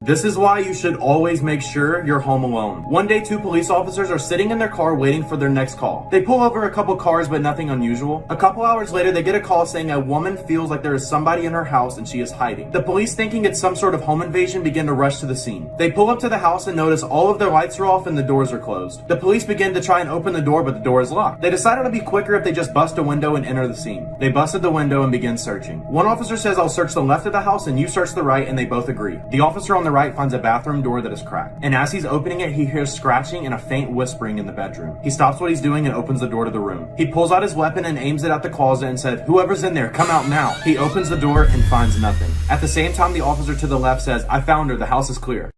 This is why you should always make sure you're home alone. One day, two police officers are sitting in their car waiting for their next call. They pull over a couple cars, but nothing unusual. A couple hours later, they get a call saying a woman feels like there is somebody in her house and she is hiding. The police, thinking it's some sort of home invasion, begin to rush to the scene. They pull up to the house and notice all of their lights are off and the doors are closed. The police begin to try and open the door, but the door is locked. They decided it'd be quicker if they just bust a window and enter the scene. They busted the window and begin searching. One officer says, "I'll search the left of the house and you search the right," and they both agree. The officer on the right finds a bathroom door that is cracked, and as he's opening it, he hears scratching and a faint whispering in the bedroom. He stops what he's doing and opens the door to the room. He pulls out his weapon and aims it at the closet and said, "Whoever's in there, come out now." He opens the door and finds nothing. At the same time, the officer to the left says, "I found her, the house is clear."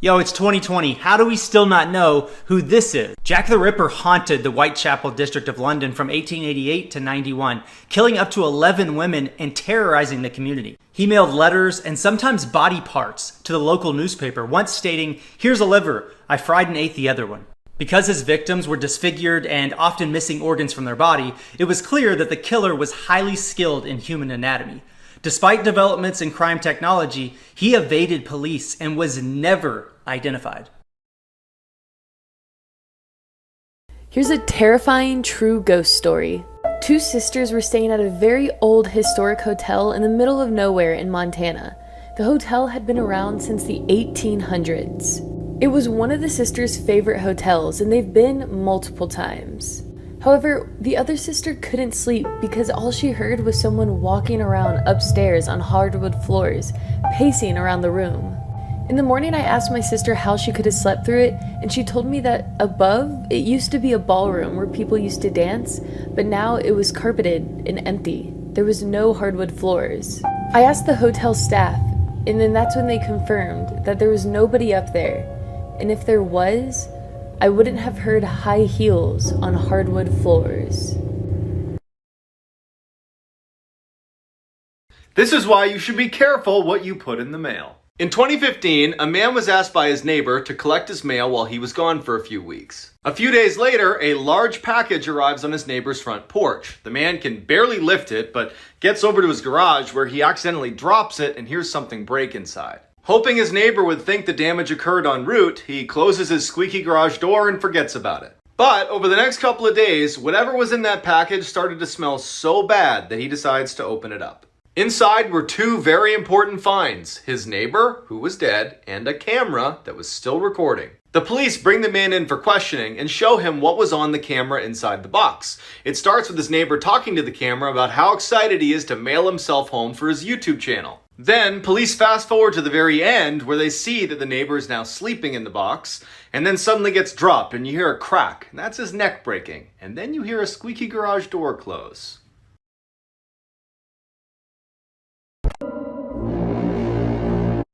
Yo, it's 2020. How do we still not know who this is? Jack the Ripper haunted the Whitechapel district of London from 1888 to 91, killing up to 11 women and terrorizing the community. He mailed letters and sometimes body parts to the local newspaper, once stating, "Here's a liver, I fried and ate the other one." Because his victims were disfigured and often missing organs from their body, it was clear that the killer was highly skilled in human anatomy. Despite developments in crime technology, he evaded police and was never identified. Here's a terrifying true ghost story. Two sisters were staying at a very old historic hotel in the middle of nowhere in Montana. The hotel had been around since the 1800s. It was one of the sisters' favorite hotels, and they've been multiple times. However, the other sister couldn't sleep because all she heard was someone walking around upstairs on hardwood floors, pacing around the room. In the morning, I asked my sister how she could have slept through it, and she told me that above, it used to be a ballroom where people used to dance, but now it was carpeted and empty. There was no hardwood floors. I asked the hotel staff, and then that's when they confirmed that there was nobody up there, and if there was, I wouldn't have heard high heels on hardwood floors. This is why you should be careful what you put in the mail. In 2015, a man was asked by his neighbor to collect his mail while he was gone for a few weeks. A few days later, a large package arrives on his neighbor's front porch. The man can barely lift it, but gets over to his garage where he accidentally drops it and hears something break inside. Hoping his neighbor would think the damage occurred en route, he closes his squeaky garage door and forgets about it. But over the next couple of days, whatever was in that package started to smell so bad that he decides to open it up. Inside were two very important finds: his neighbor, who was dead, and a camera that was still recording. The police bring the man in for questioning and show him what was on the camera inside the box. It starts with his neighbor talking to the camera about how excited he is to mail himself home for his YouTube channel. Then, police fast forward to the very end where they see that the neighbor is now sleeping in the box, and then suddenly gets dropped and you hear a crack, and that's his neck breaking. And then you hear a squeaky garage door close.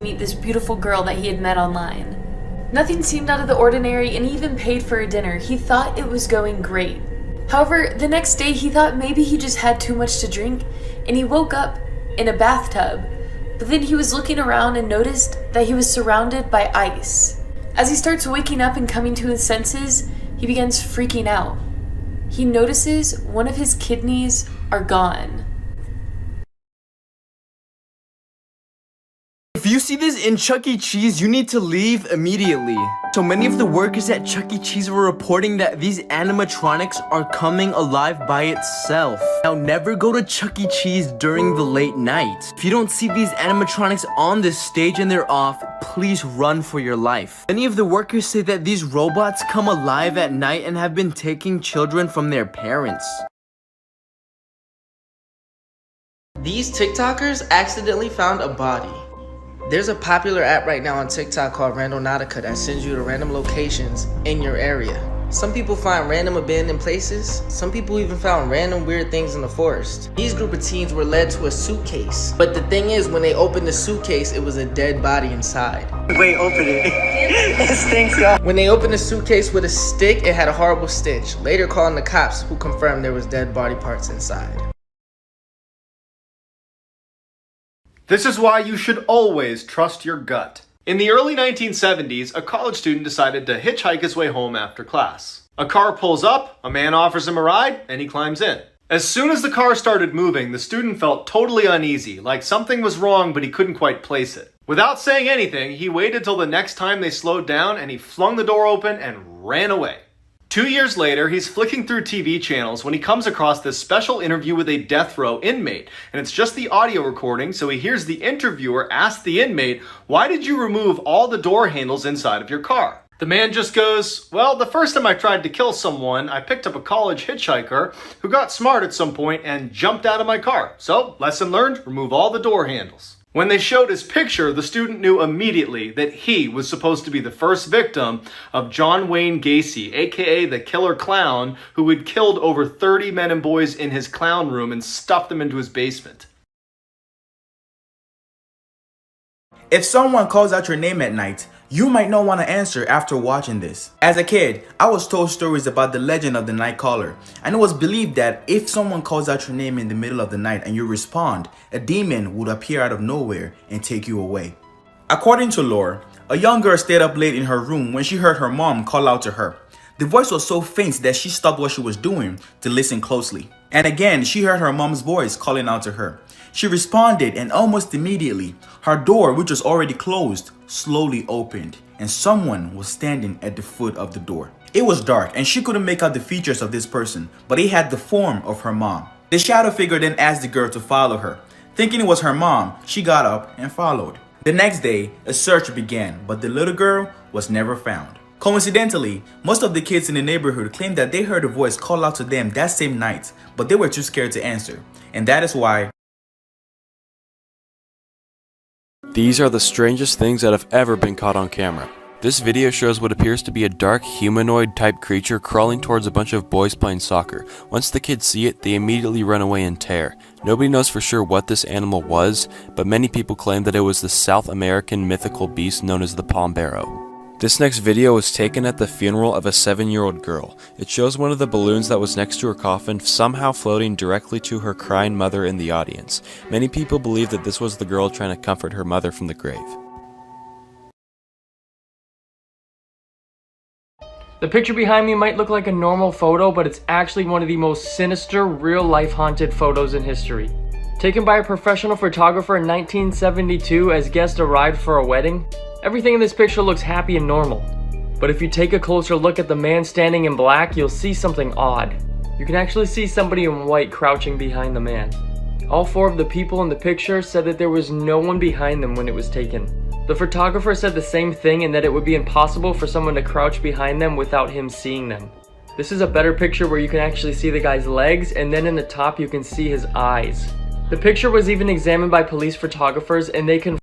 Meet this beautiful girl that he had met online. Nothing seemed out of the ordinary, and he even paid for a dinner. He thought it was going great. However, the next day he thought maybe he just had too much to drink, and he woke up in a bathtub. But then he was looking around and noticed that he was surrounded by ice. As he starts waking up and coming to his senses, he begins freaking out. He notices one of his kidneys are gone. If you see this in Chuck E. Cheese, you need to leave immediately. So many of the workers at Chuck E. Cheese were reporting that these animatronics are coming alive by itself. Now never go to Chuck E. Cheese during the late night. If you don't see these animatronics on this stage and they're off, please run for your life. Many of the workers say that these robots come alive at night and have been taking children from their parents. These TikTokers accidentally found a body. There's a popular app right now on TikTok called Randonautica that sends you to random locations in your area. Some people find random abandoned places. Some people even found random weird things in the forest. These group of teens were led to a suitcase. But the thing is, when they opened the suitcase, it was a dead body inside. Wait, open it. It stinks, y'all. When they opened the suitcase with a stick, it had a horrible stench, later calling the cops, who confirmed there was dead body parts inside. This is why you should always trust your gut. In the early 1970s, a college student decided to hitchhike his way home after class. A car pulls up, a man offers him a ride, and he climbs in. As soon as the car started moving, the student felt totally uneasy, like something was wrong but he couldn't quite place it. Without saying anything, he waited till the next time they slowed down and he flung the door open and ran away. 2 years later, he's flicking through TV channels when he comes across this special interview with a death row inmate, and it's just the audio recording, so he hears the interviewer ask the inmate, "Why did you remove all the door handles inside of your car?" The man just goes, "Well, the first time I tried to kill someone, I picked up a college hitchhiker who got smart at some point and jumped out of my car. So, lesson learned, remove all the door handles." When they showed his picture, the student knew immediately that he was supposed to be the first victim of John Wayne Gacy, aka the Killer Clown, who had killed over 30 men and boys in his clown room and stuffed them into his basement. If someone calls out your name at night, you might not want to answer after watching this. As a kid, I was told stories about the legend of the night caller, and it was believed that if someone calls out your name in the middle of the night and you respond, a demon would appear out of nowhere and take you away. According to lore, a young girl stayed up late in her room when she heard her mom call out to her. The voice was so faint that she stopped what she was doing to listen closely. And again, she heard her mom's voice calling out to her. She responded, and almost immediately, her door, which was already closed, slowly opened, and someone was standing at the foot of the door. It was dark, and she couldn't make out the features of this person, but it had the form of her mom. The shadow figure then asked the girl to follow her. Thinking it was her mom, she got up and followed. The next day, a search began, but the little girl was never found. Coincidentally, most of the kids in the neighborhood claimed that they heard a voice call out to them that same night, but they were too scared to answer, and that is why these are the strangest things that have ever been caught on camera. This video shows what appears to be a dark humanoid type creature crawling towards a bunch of boys playing soccer. Once the kids see it, they immediately run away in terror. Nobody knows for sure what this animal was, but many people claim that it was the South American mythical beast known as the Pombero. This next video was taken at the funeral of a 7-year-old girl. It shows one of the balloons that was next to her coffin somehow floating directly to her crying mother in the audience. Many people believe that this was the girl trying to comfort her mother from the grave. The picture behind me might look like a normal photo, but it's actually one of the most sinister, real-life haunted photos in history. Taken by a professional photographer in 1972 as guests arrived for a wedding, everything in this picture looks happy and normal. But if you take a closer look at the man standing in black, you'll see something odd. You can actually see somebody in white crouching behind the man. All 4 of the people in the picture said that there was no one behind them when it was taken. The photographer said the same thing, and that it would be impossible for someone to crouch behind them without him seeing them. This is a better picture where you can actually see the guy's legs, and then in the top you can see his eyes. The picture was even examined by police photographers, and they confirmed